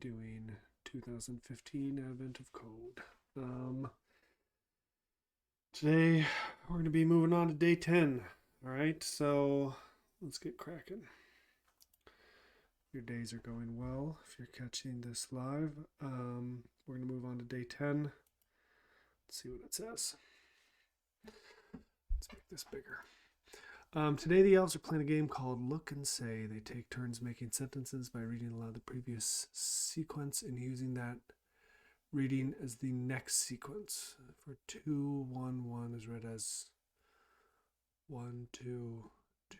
doing 2015 Advent of Code. Today we're going to be moving on to day 10. All right, so let's get cracking. Your days are going well if you're catching this live. We're going to move on to day 10. Let's see what it says. Let's make this bigger. Today the elves are playing a game called Look and Say. They take turns making sentences by reading aloud the previous sequence and using that reading as the next sequence. For 2, 1, 1 is read as 1, 2,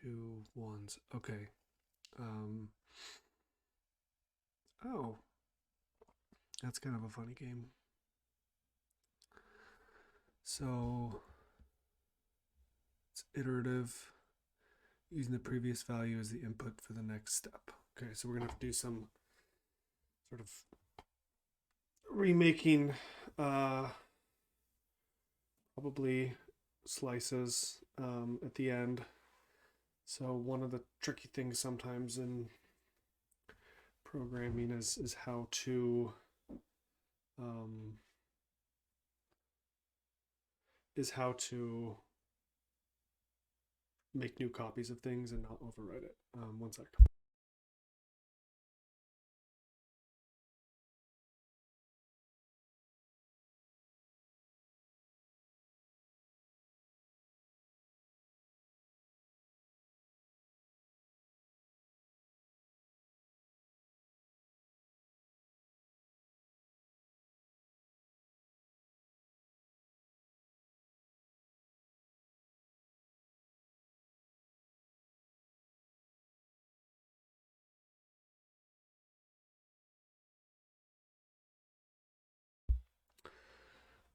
2, 1s. Okay. Oh, that's kind of a funny game. So it's iterative, using the previous value as the input for the next step. Okay, so we're gonna have to do some sort of remaking, probably slices at the end. So one of the tricky things sometimes in programming is how to make new copies of things and not overwrite it. One sec.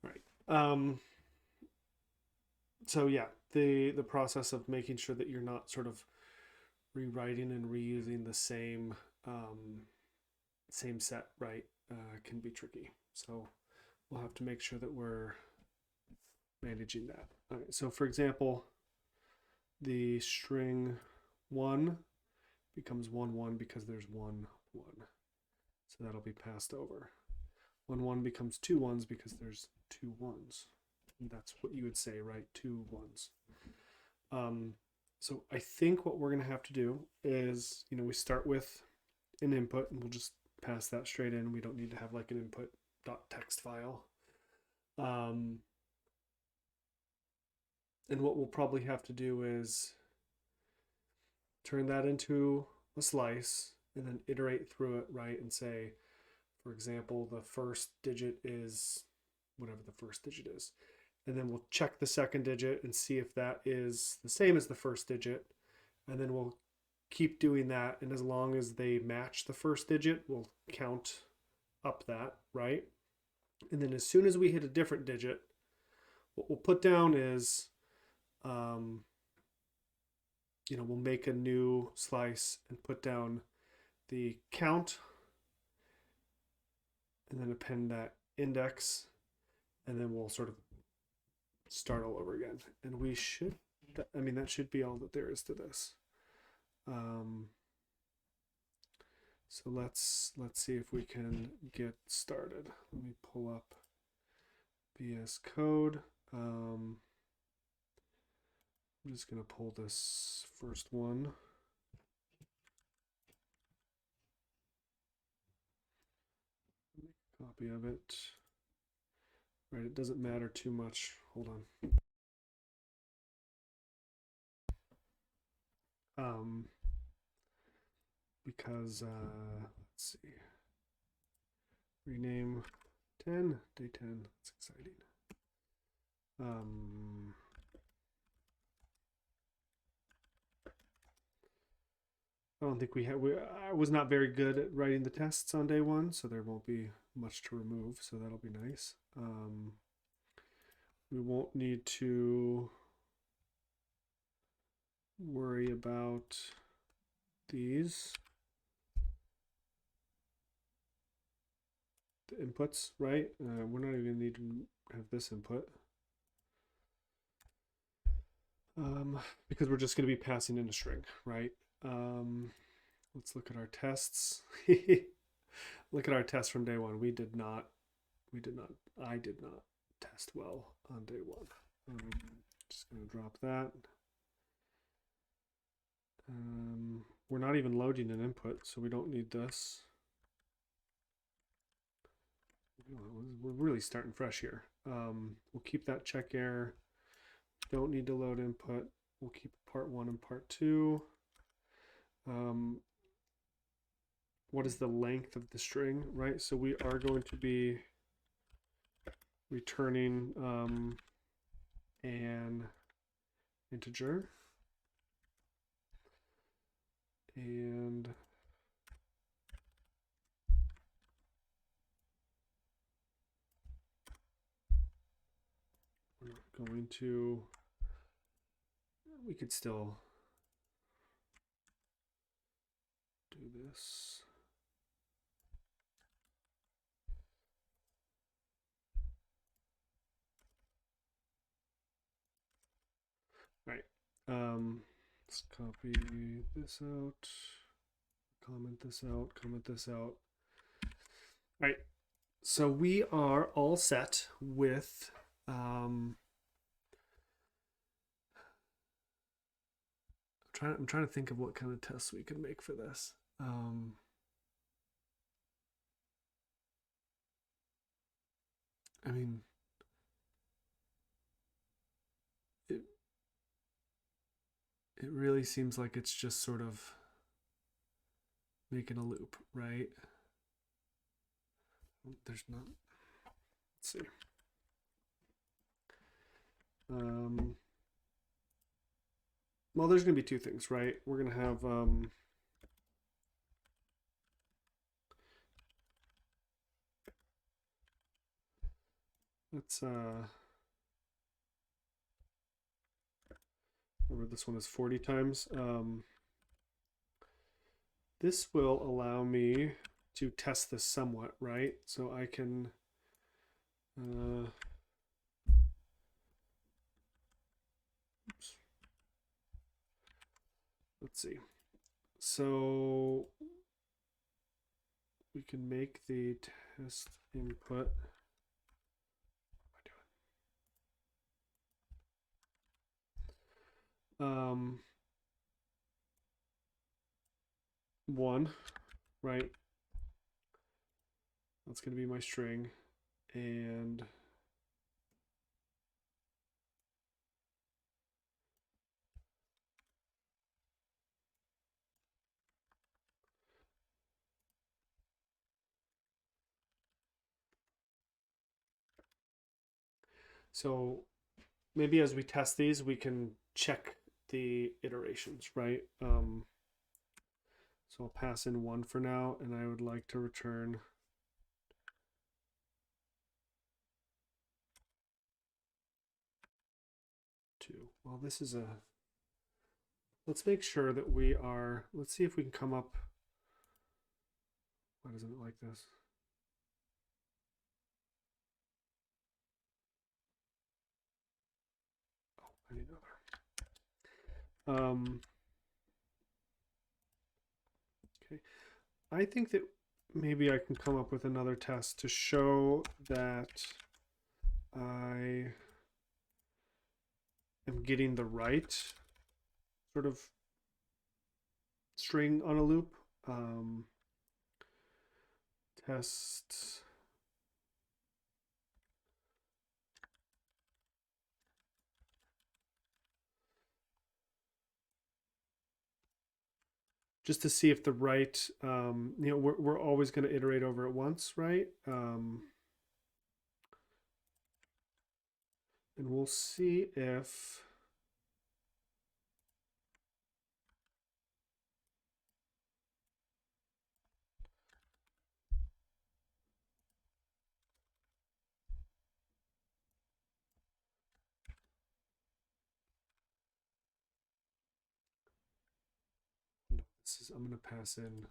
Right. So yeah, the process of making sure that you're not sort of rewriting and reusing the same set, right, can be tricky. So we'll have to make sure that we're managing that. All right, so for example, the string 1 becomes 1, 1 because there's 1, 1. So that'll be passed over. 1, 1 becomes 2 1s because there's 2 1s. And that's what you would say, right? 2 1s. So I think what we're going to have to do is, we start with an input and we'll just pass that straight in. We don't need to have like an input.txt file. And what we'll probably have to do is turn that into a slice and then iterate through it, right? And say, for example, the first digit is whatever the first digit is. And then we'll check the second digit and see if that is the same as the first digit. And then we'll keep doing that. And as long as they match the first digit, we'll count up that, right? And then as soon as we hit a different digit, what we'll put down is, we'll make a new slice and put down the count and then append that index. And then we'll sort of start all over again. And we should, that should be all that there is to this. So let's see if we can get started. Let me pull up VS Code. I'm just going to pull this first one. Copy of it. Right, it doesn't matter too much. Hold on. Because let's see. Rename 10, day 10. That's exciting. I don't think I was not very good at writing the tests on day 1, so there won't be much to remove, so that'll be nice. We won't need to worry about these, the inputs, right? We're not even going to need to have this input. Because we're just going to be passing in a string, right? Let's look at our tests. Look at our test from day one. I did not test well on day one. Just going to drop that. We're not even loading an input, so we don't need this. We're really starting fresh here. We'll keep that check error. Don't need to load input. We'll keep part 1 and part 2. What is the length of the string, right? So we are going to be returning an integer. And we're going to, we could still do this. All right. Let's copy this out, comment this out, comment this out. All right. So we are all set with I'm trying to think of what kind of tests we can make for this. I mean, it really seems like it's just sort of making a loop, right? There's not. Let's see. Well, there's going to be two things, right? We're going to have let's remember this one is 40 times. This will allow me to test this somewhat, right? So I can oops. Let's see. So we can make the test input. What am I doing? 1, right? That's going to be my string. And so maybe as we test these, we can check the iterations, right? So I'll pass in 1 for now, and I would like to return 2. Well, this is a, let's make sure that we are, let's see if we can come up. Why doesn't it like this? Oh, I need another. Okay, I think that maybe I can come up with another test to show that I am getting the right sort of string on a loop. Test just to see if the right, we're always going to iterate over it once, right? And we'll see if this is, I'm going to pass in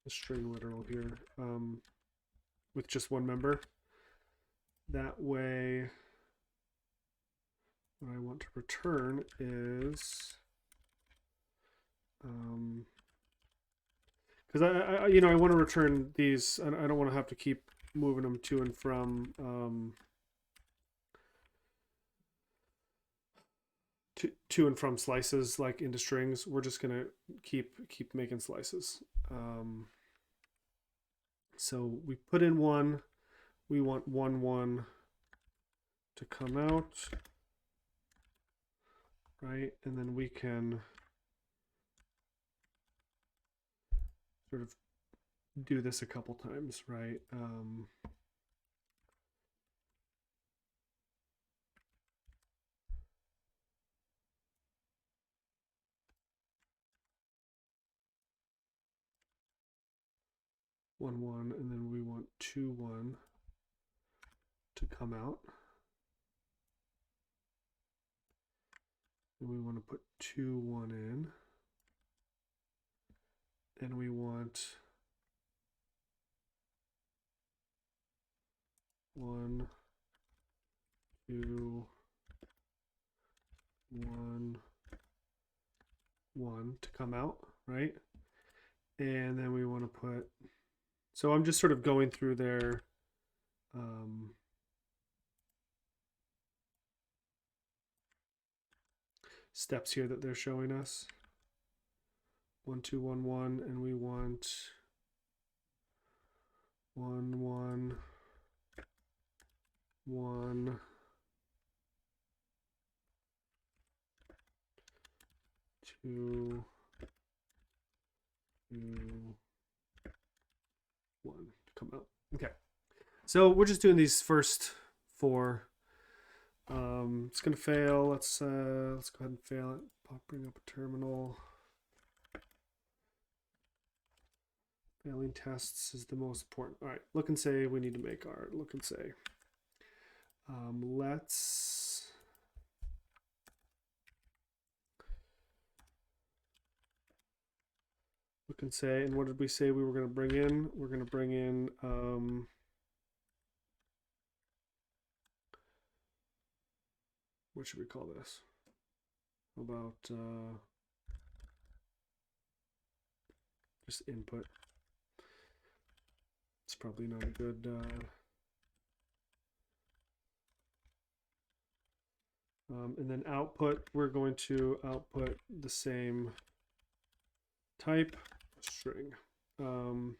a string literal here with just one member. That way, what I want to return is, because I want to return these. I don't want to have to keep moving them to and from to and from slices like into strings. We're just gonna keep making slices. So we put in one. We want 1 to come out, right? And then we can sort of do this a couple times, right? 1 1, and then we want 2 1 to come out. And we want to put 2 1 in. And we want 1 2 1 1 to come out, right? And then we want to put, so I'm just sort of going through their steps here that they're showing us. 1 2 1 1, and we want 1 1 1 2 2 1 to come out. Okay, so we're just doing these first 4. It's gonna fail. Let's go ahead and fail it. Bring up a terminal. Failing tests is the most important. All right, look and say we need to make our look and say. Let's look and say, and what did we say we were going to bring in? We're going to bring in what should we call this? How about just input? It's probably not a good and then output, we're going to output the same type string. So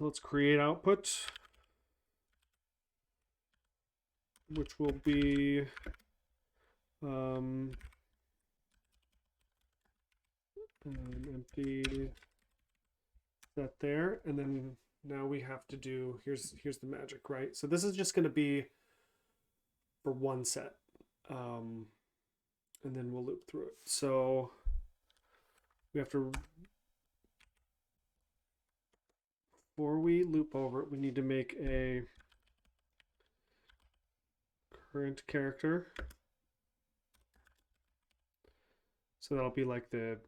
let's create output, which will be an empty set there, and then now we have to do, here's the magic, right? So this is just going to be for one set, and then we'll loop through it. So we have to, before we loop over it, we need to make a current character. So that'll be like the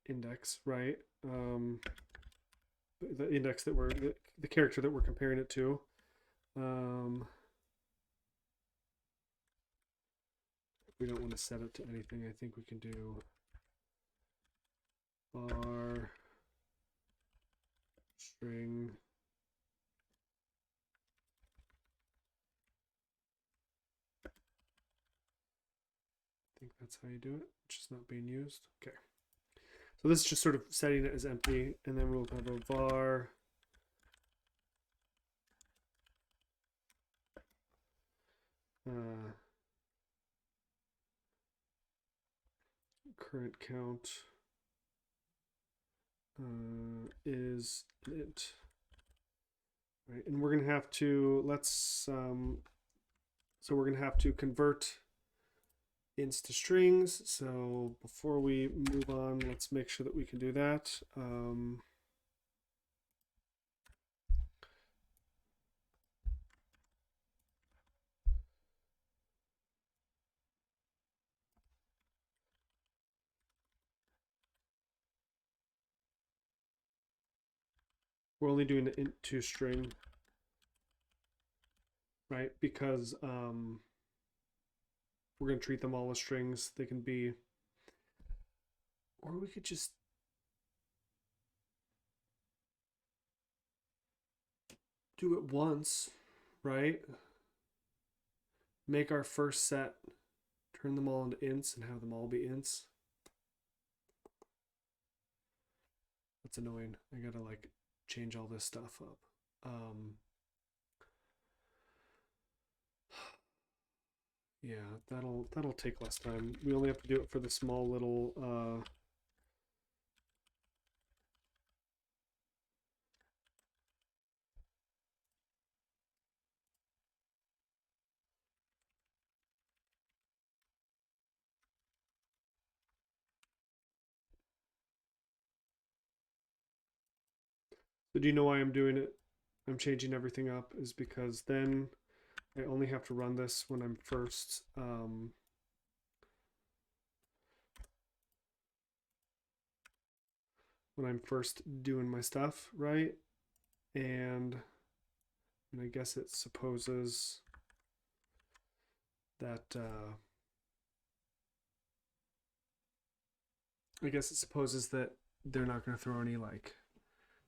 index, right? The index that we're, the character that we're comparing it to. We don't want to set it to anything. I think we can do var string I think that's how you do it, which is not being used. Okay. So this is just sort of setting it as empty, and then we'll have a var current count is int. Right, and we're gonna have to so we're gonna have to convert ints to strings. So before we move on, let's make sure that we can do that. we're only doing the int to string, right? Because we're going to treat them all as strings. They can be, or we could just do it once, right? Make our first set, turn them all into ints and have them all be ints. That's annoying. I gotta like change all this stuff up. Yeah, that'll take less time. We only have to do it for the small little so do you know why I'm doing it? I'm changing everything up is because then I only have to run this when I'm first doing my stuff, right? And I guess it supposes that they're not going to throw any like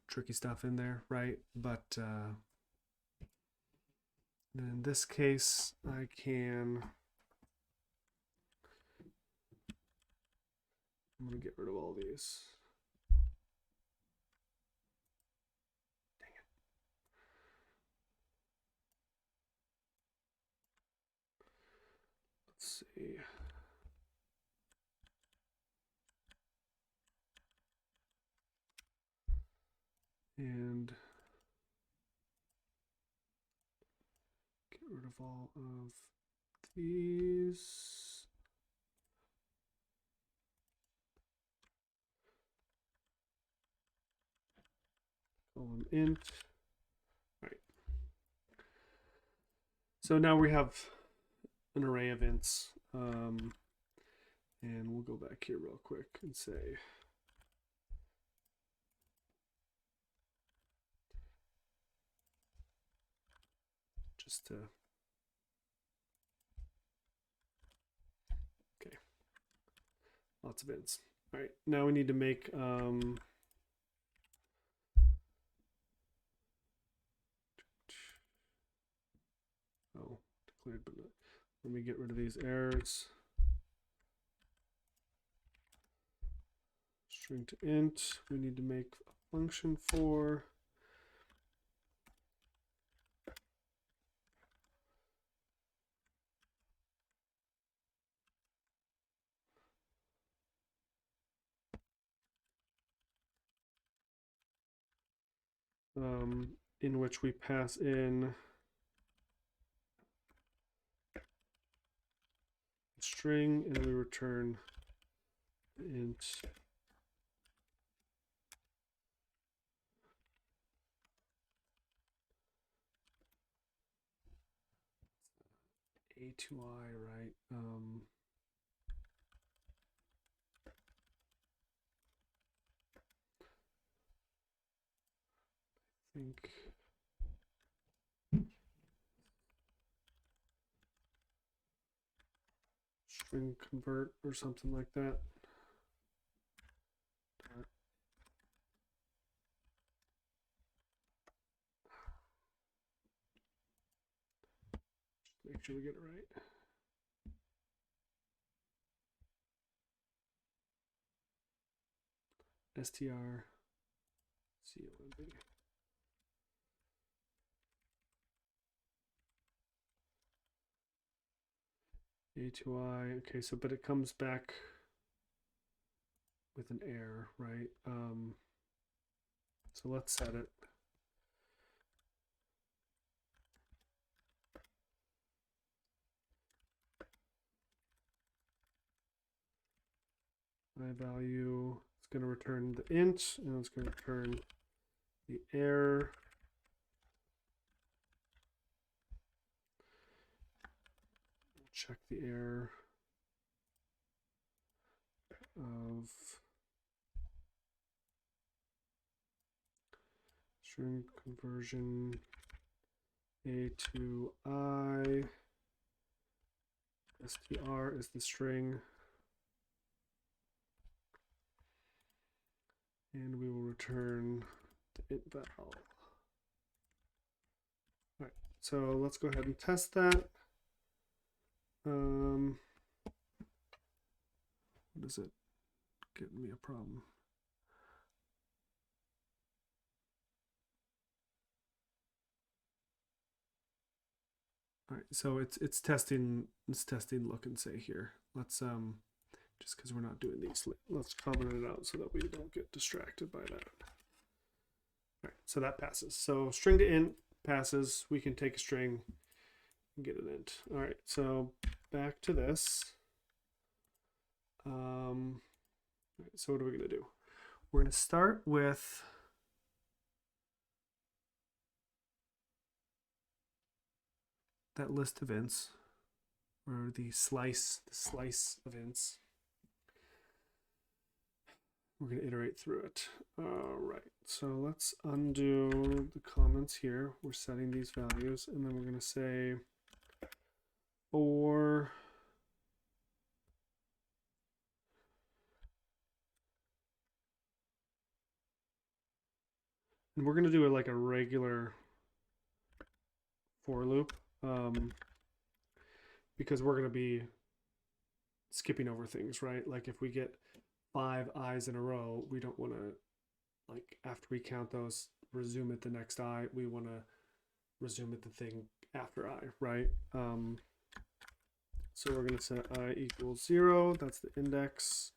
tricky stuff in there, right? But in this case, I can. I'm going to get rid of all these. Dang it. Let's see. And get rid of all of these. Column int. All right. So now we have an array of ints. And we'll go back here real quick and say just to okay, lots of ints. All right, now we need to make oh, declared, but let me get rid of these errors. String to int, we need to make a function for in which we pass in a string and we return int a to I, right? I think string convert or something like that. Make sure we get it right. str comb. A to I. Okay, so but it comes back with an error, right? So let's set it. My value is going to return the int, and it's going to return the error. Check the error of string conversion a to I, str is the string, and we will return the int val. All right, so let's go ahead and test that. What is it giving me a problem? All right, so it's testing look and say here. Let's just because we're not doing these, let's comment it out so that we don't get distracted by that. All right, so that passes. So string to int passes. We can take a string and get an int. All right, so back to this. So what are we gonna do? We're gonna start with that list of ints, or the slice of ints. We're going to iterate through it. All right, so let's undo the comments here. We're setting these values, and then we're going to say for and we're going to do it like a regular for loop, because we're going to be skipping over things, right? Like if we get 5 i's in a row, we don't want to, like, after we count those, resume at the next I. We want to resume at the thing after I, right? So we're going to set I equals 0. That's the index.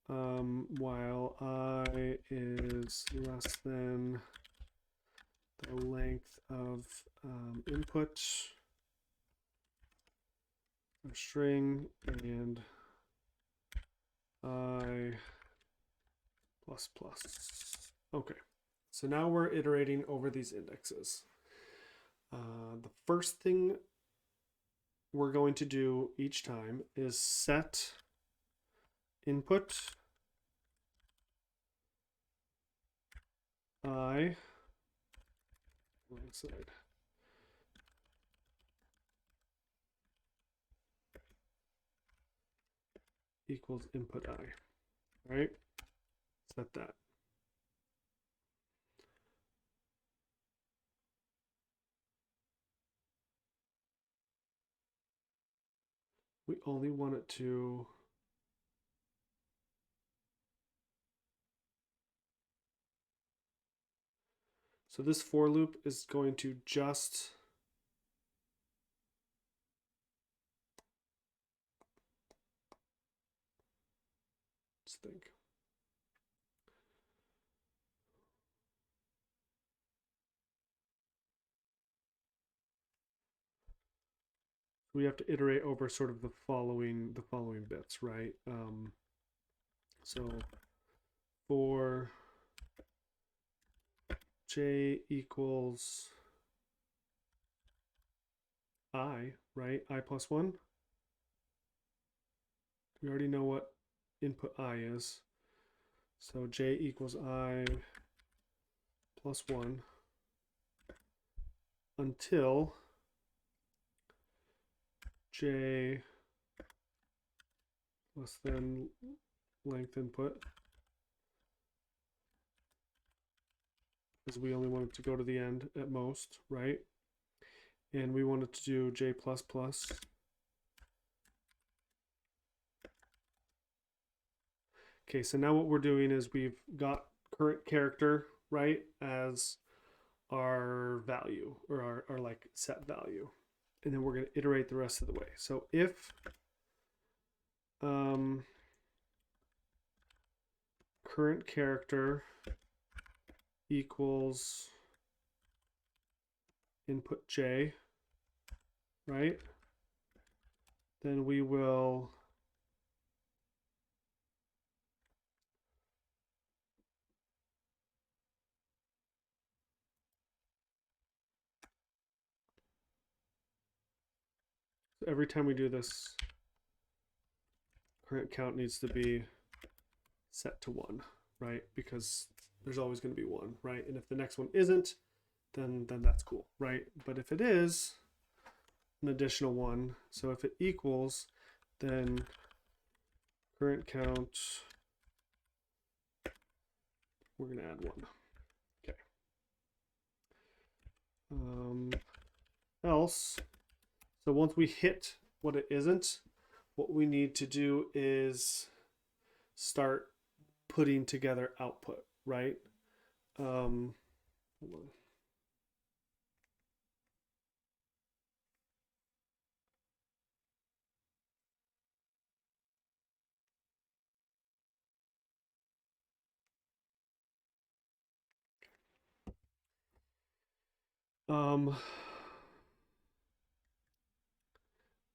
While I is less than the length of input, a string, and I plus plus. Okay, so now we're iterating over these indexes. The first thing we're going to do each time is set input I, wrong side, equals input I, right? Set that. We only want it to so this for loop is going to just think. We have to iterate over sort of the following bits, right? So for j equals I, right? I plus 1. We already know what input I is. So j equals I plus 1 until j less than length input, because we only want it to go to the end at most, right? And we want it to do j plus plus. Okay, so now what we're doing is we've got current character, right, as our value, or our like set value. And then we're going to iterate the rest of the way. So if current character equals input j, right, then we will every time we do this, current count needs to be set to 1, right? Because there's always going to be one, right? And if the next one isn't, then that's cool, right? But if it is an additional one, so if it equals, then current count, we're going to add one. Okay. Else, so once we hit what it isn't, what we need to do is start putting together output, right? Hold on.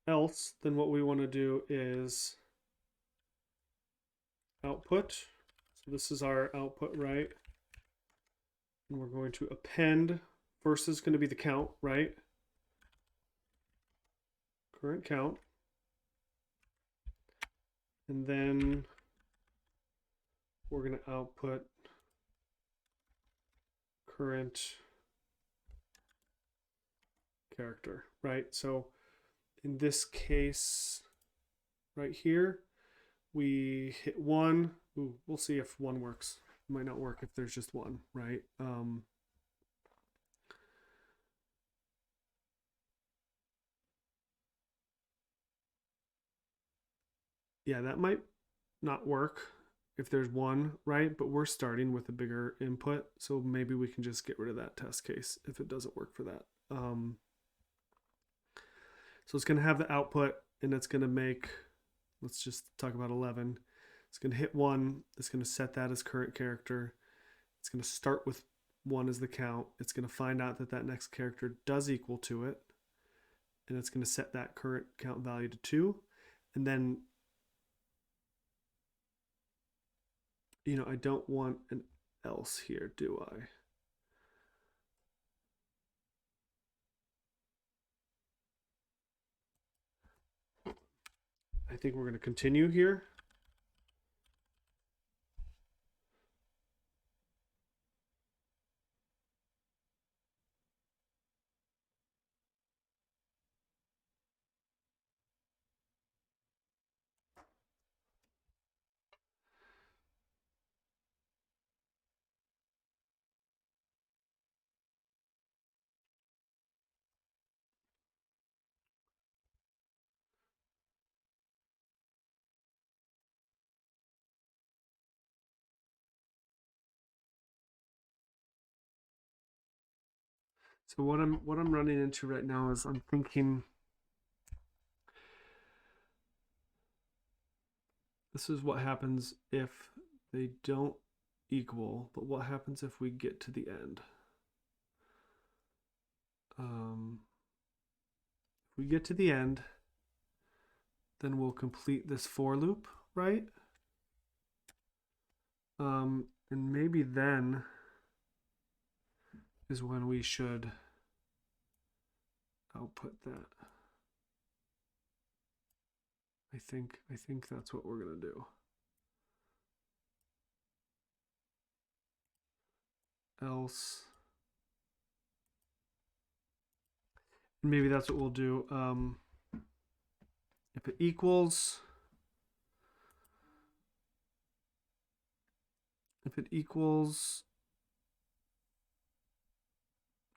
Else, then what we want to do is output. So this is our output, right? And we're going to append. First is going to be the count, right? Current count. And then we're going to output current character, right? So in this case, right here, we hit one. Ooh, we'll see if one works. It might not work if there's just one, right? Yeah, that might not work if there's one, right? But we're starting with a bigger input, so maybe we can just get rid of that test case if it doesn't work for that. So it's going to have the output, and it's going to make, let's just talk about 11. It's going to hit 1. It's going to set that as current character. It's going to start with 1 as the count. It's going to find out that that next character does equal to it, and it's going to set that current count value to 2. And then, you know, I don't want an else here, do I? I think we're going to continue here. So what I'm running into right now is I'm thinking this is what happens if they don't equal, but what happens if we get to the end? If we get to the end, then we'll complete this for loop, right? And maybe then is when we should output that. I think that's what we're gonna do. Else, maybe that's what we'll do. If it equals,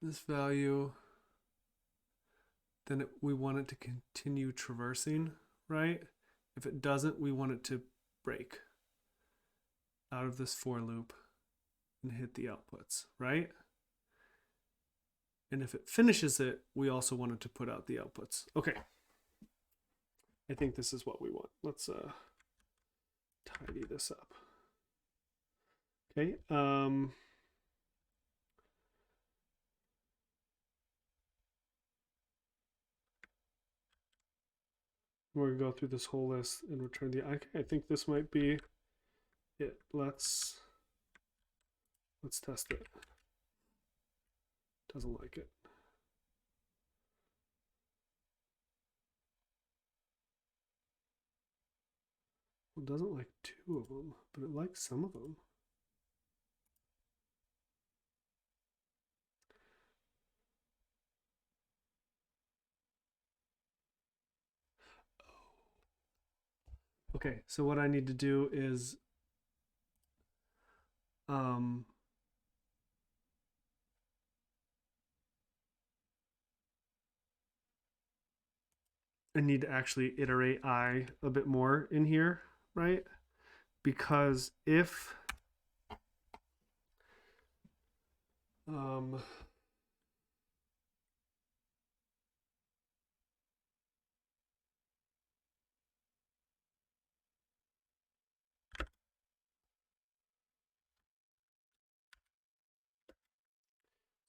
this value, then we want it to continue traversing, right? If it doesn't, we want it to break out of this for loop and hit the outputs, right? And if it finishes it, we also want it to put out the outputs. Okay. I think this is what we want. Let's tidy this up. Okay. We're gonna go through this whole list and return the. Okay, I think this might be it. Let's test it. Doesn't like it. Well, it doesn't like 2 of them, but it likes some of them. Okay, so what I need to do is I need to actually iterate I a bit more in here, right? Because if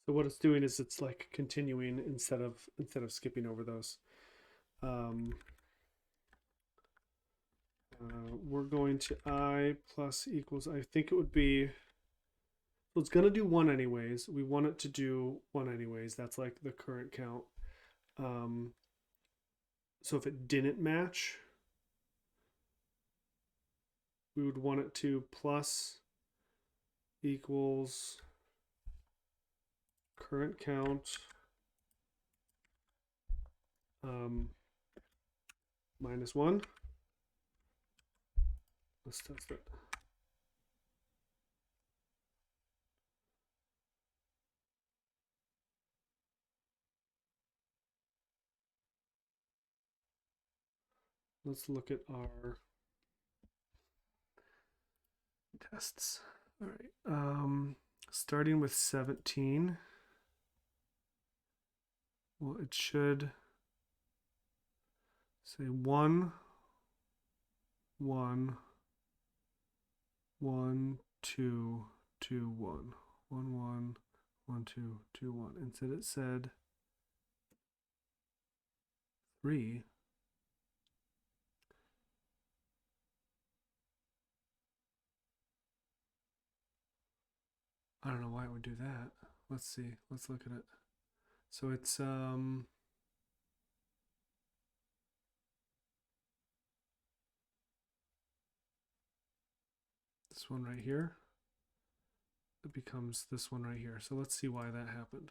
so what it's doing is it's like continuing instead of skipping over those. We're going to I plus equals, I think it would be, well, it's going to do 1 anyways. We want it to do 1 anyways. That's like the current count. So if it didn't match, we would want it to plus equals current count minus 1. Let's test it. Let's look at our tests. All right. Starting with 17. Well, it should say 1, 1, 1, 2, 2, 1. 1, 1, 1, 2, 2, 1. Instead it said 3. I don't know why it would do that. Let's see. Let's look at it. So it's this one right here. It becomes this one right here. So let's see why that happened.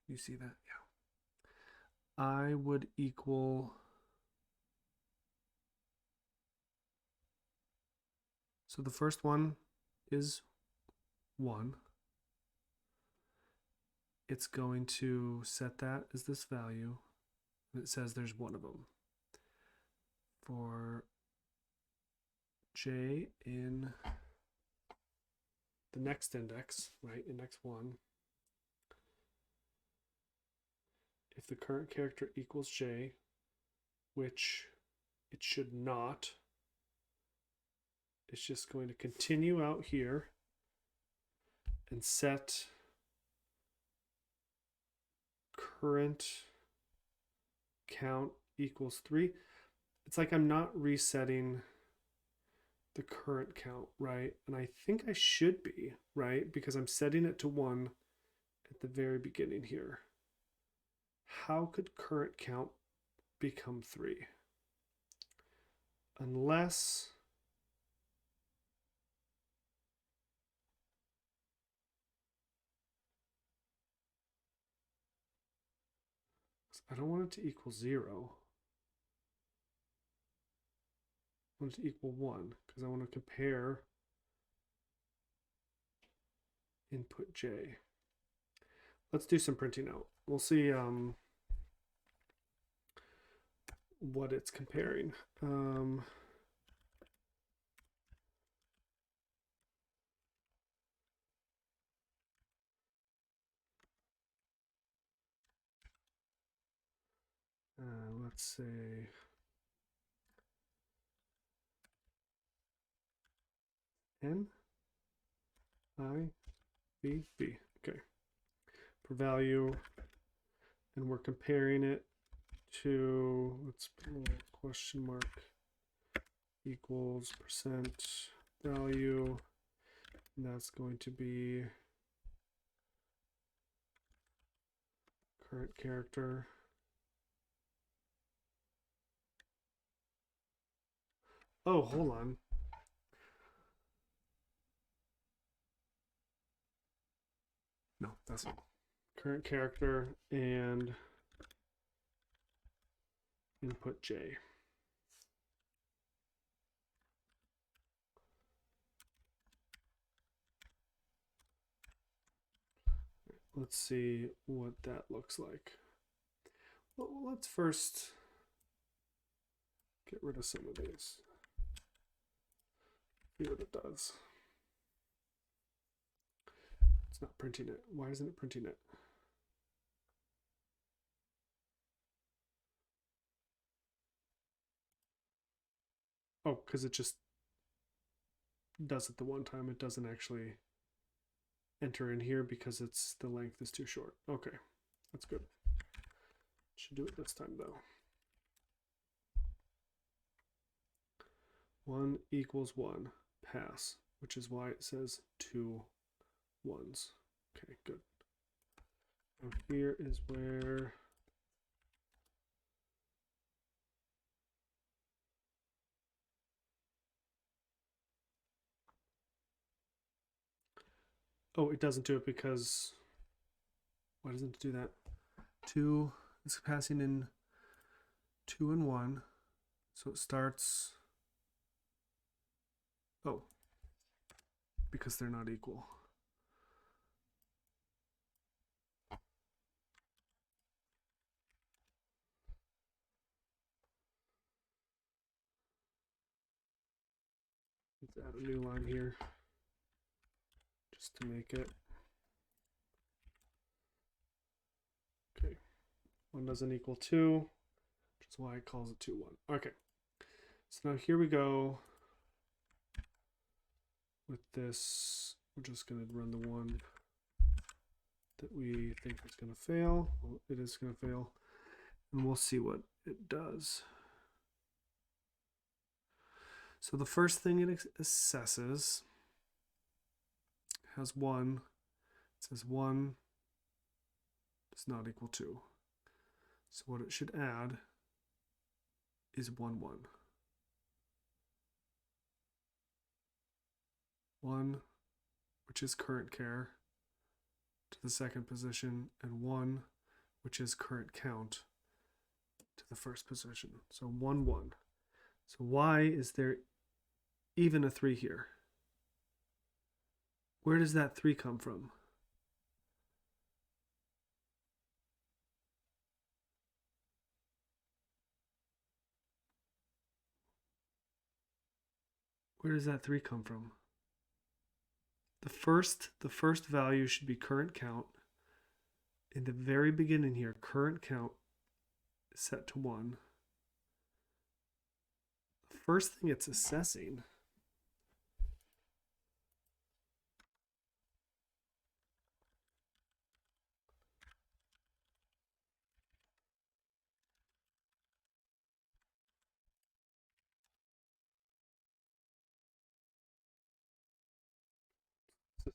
You see that? Yeah. I would equal, so the first one is 1. It's going to set that as this value. And it says there's 1 of them. For j in the next index, right, index 1, if the current character equals j, which it should not, it's just going to continue out here and set current count equals 3. It's like I'm not resetting the current count, right? And I think I should be, right? Because I'm setting it to 1 at the very beginning here. How could current count become 3? Unless I don't want it to equal 0. I want it to equal 1 because I want to compare input j. Let's do some printing out. We'll see what it's comparing. Let's say n I b b. Okay. For value, and we're comparing it to, let's put a little question mark, equals percent value, and that's going to be current character. Oh, hold on. No, that's not current character and input J. Let's see what that looks like. Well, let's first get rid of some of these. See what it does. It's not printing it. Why isn't it printing it? Oh, because it just does it the one time. It doesn't actually enter in here because the length is too short. Okay, that's good. Should do it this time though. 1 equals 1 pass, which is why it says 2 ones. Okay, good. Now here is where it doesn't do it because why doesn't it do that? 2 is passing in 2 and 1, so it starts. Oh, because they're not equal. Let's add a new line here just to make it. Okay, 1 doesn't equal 2, which is why it calls it 2, 1. Okay, so now here we go with this. We're just going to run the one that we think is going to fail. Well, it is going to fail, and we'll see what it does. So the first thing it assesses has 1. It says 1 does not equal 2. So what it should add is 1, 1. 1, which is current char, to the second position, and 1, which is current count, to the first position. So 1, 1. So why is there even a 3 here? Where does that 3 come from? Where does that 3 come from? The first value should be current count. In the very beginning here, current count is set to 1. The first thing it's assessing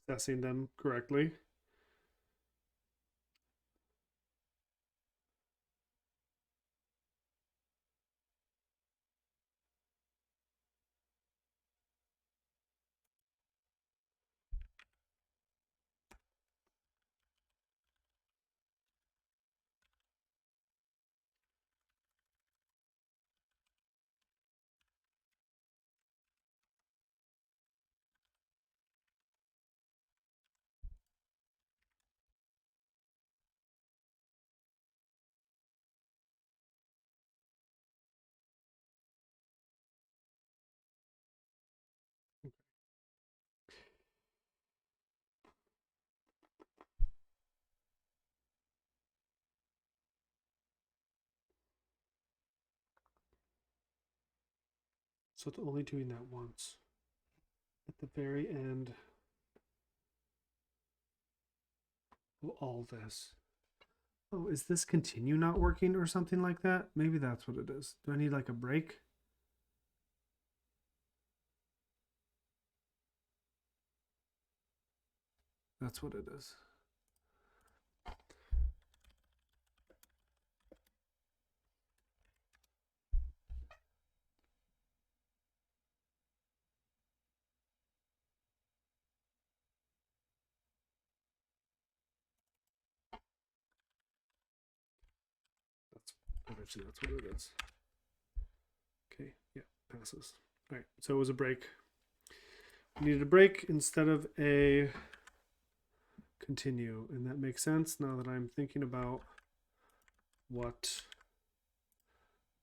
assessing them correctly. So it's only doing that once. At the very end of all this. Oh, is this continue not working or something like that? Maybe that's what it is. Do I need like a break? That's what it is. Eventually that's what it is. Okay, yeah, passes. All right, so it was a break. We needed a break instead of a continue, and that makes sense now that I'm thinking about what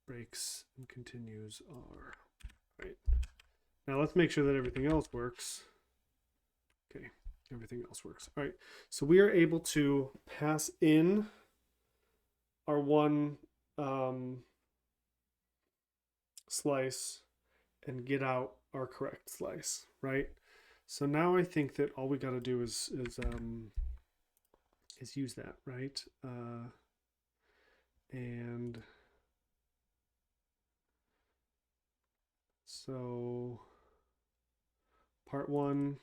breaks and continues are. Right. Now let's make sure that everything else works. Okay, everything else works. All right, so we are able to pass in our one slice and get out our correct slice, right? So now I think that all we got to do is use that, right? And so part 1,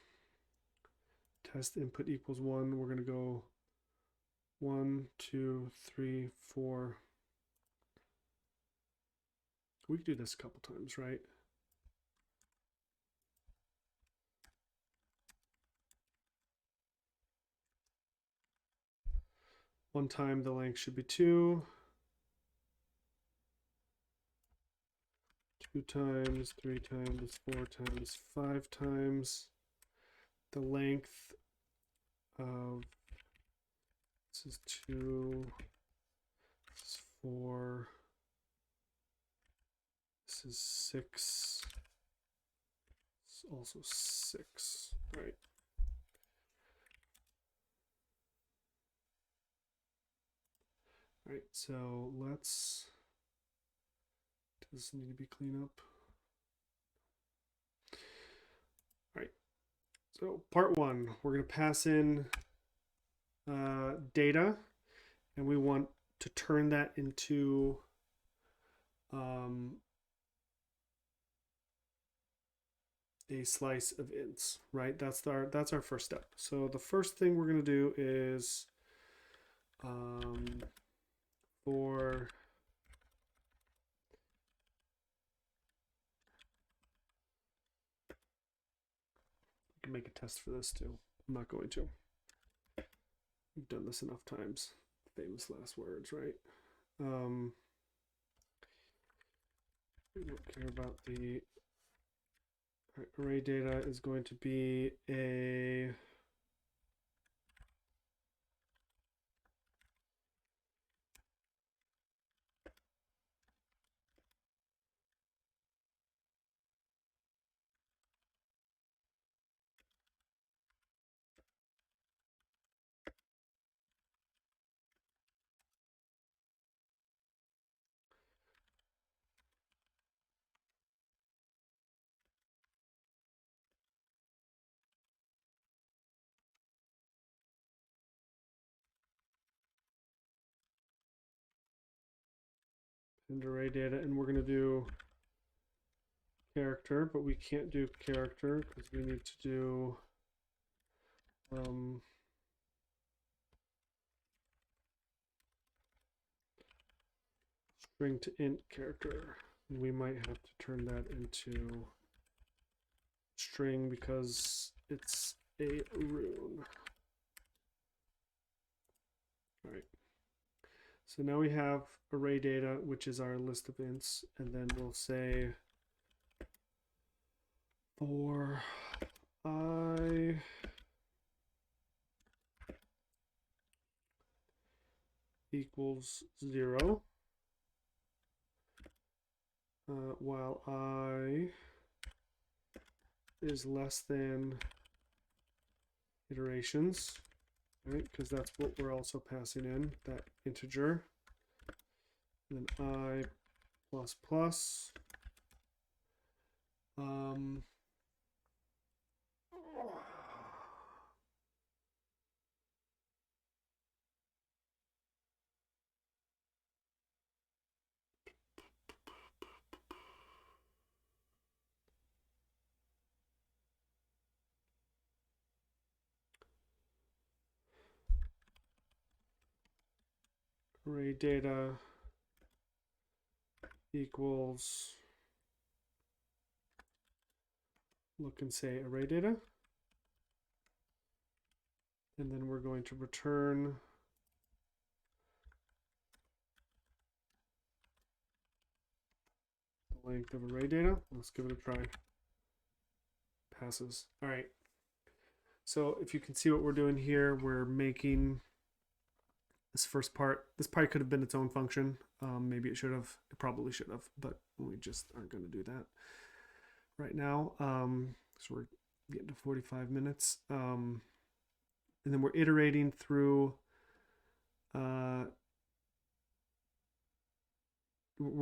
test input equals 1. We're going to go 1, 2, 3, 4. We can do this a couple times, right? One time the length should be 2. 2 times, 3 times, 4 times, 5 times. The length of this is 2, this is 4, this is 6, this is also 6, right? All right, so let's, does this need to be cleaned up? All right, so part 1, we're going to pass in data, and we want to turn that into a slice of ints, right? That's our first step. So the first thing we're going to do is for you can make a test for this too. I'm not going to. We've done this enough times. Famous last words, right? We don't care about the array data is going to be a and array data, and we're going to do character, but we can't do character because we need to do string to int character. We might have to turn that into string because it's a rune. All right. So now we have array data, which is our list of ints, and then we'll say for I equals 0, while I is less than iterations, right? Because that's what we're also passing in, that integer. And then I plus plus. Array data equals, look and say array data. And then we're going to return length of array data. Let's give it a try. Passes. All right. So if you can see what we're doing here, we're making this first part. This probably could have been its own function. Maybe it should have. It probably should have, but we just aren't going to do that right now. So we're getting to 45 minutes. And then we're iterating through. We're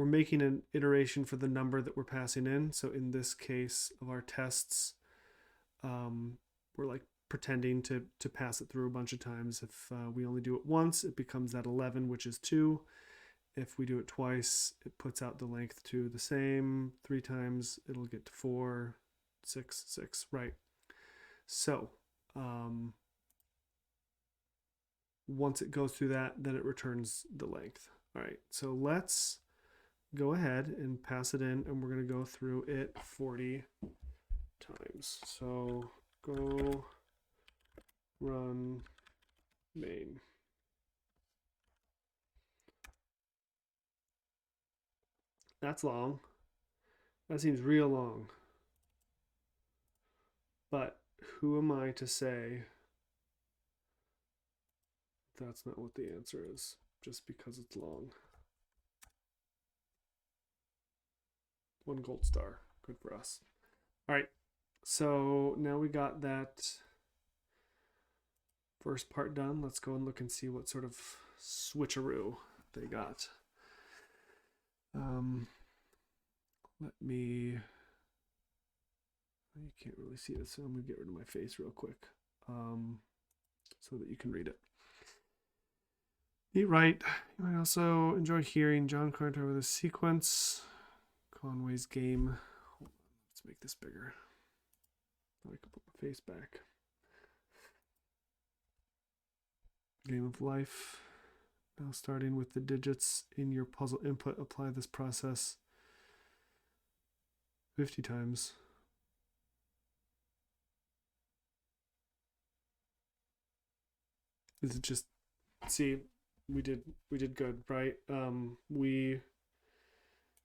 making an iteration for the number that we're passing in. So in this case of our tests, we're like pretending to pass it through a bunch of times. If we only do it once, it becomes that 11, which is 2. If we do it twice, it puts out the length to the same. 3 times, it'll get to 4, 6, 6, right? So once it goes through that, then it returns the length. All right, so let's go ahead and pass it in, and we're going to go through it 40 times. So go run main. That's long. That seems real long. But who am I to say that's not what the answer is, just because it's long? 1 gold star. Good for us. All right. So now we got that first part done. Let's go and look and see what sort of switcheroo they got. Let me, you can't really see this, so I'm gonna get rid of my face real quick so that you can read it. Neat, right? You might also enjoy hearing John Carter with a sequence. Conway's game. Hold on, let's make this bigger. I can put my face back. Game of life. Now starting with the digits in your puzzle input, apply this process 50 times. Is it just, see, we did good, right? We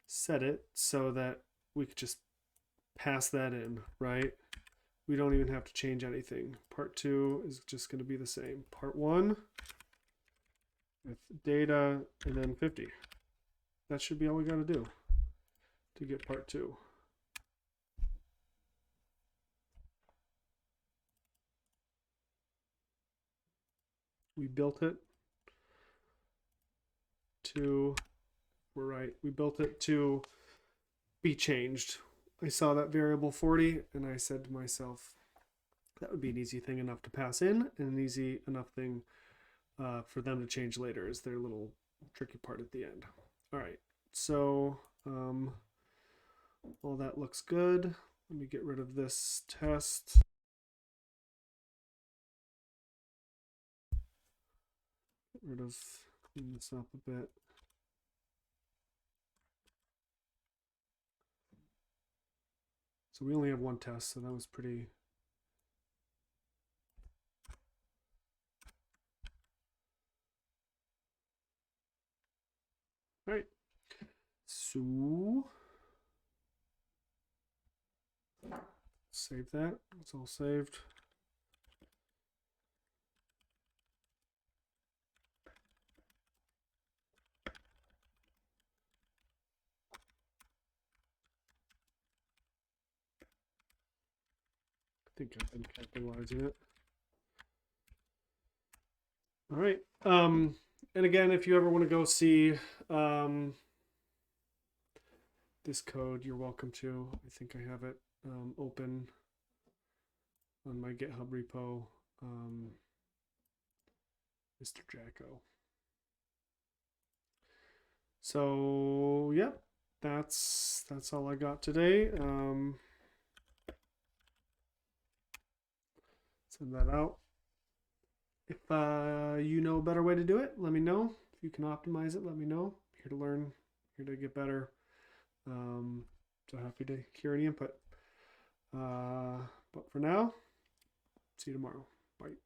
set it so that we could just pass that in, right? We don't even have to change anything. Part 2 is just going to be the same. Part 1 with data and then 50. That should be all we got to do to get part 2. We built it to, we're right, we built it to be changed. I saw that variable 40 and I said to myself, that would be an easy thing enough to pass in and an easy enough thing for them to change later is their little tricky part at the end. All right, so all that looks good. Let me get rid of this test. Get rid of, clean this up a bit. So we only have 1 test, so that was pretty. All right, so save that. It's all saved. I think I've been capitalizing it. All right. And again, if you ever want to go see this code, you're welcome to. I think I have it open on my GitHub repo, Mr. Jacko. So yeah, that's all I got today. Send that out. If you know a better way to do it, let me know. If you can optimize it, let me know. I'm here to learn, here to get better. So happy to hear any input. But for now, see you tomorrow. Bye.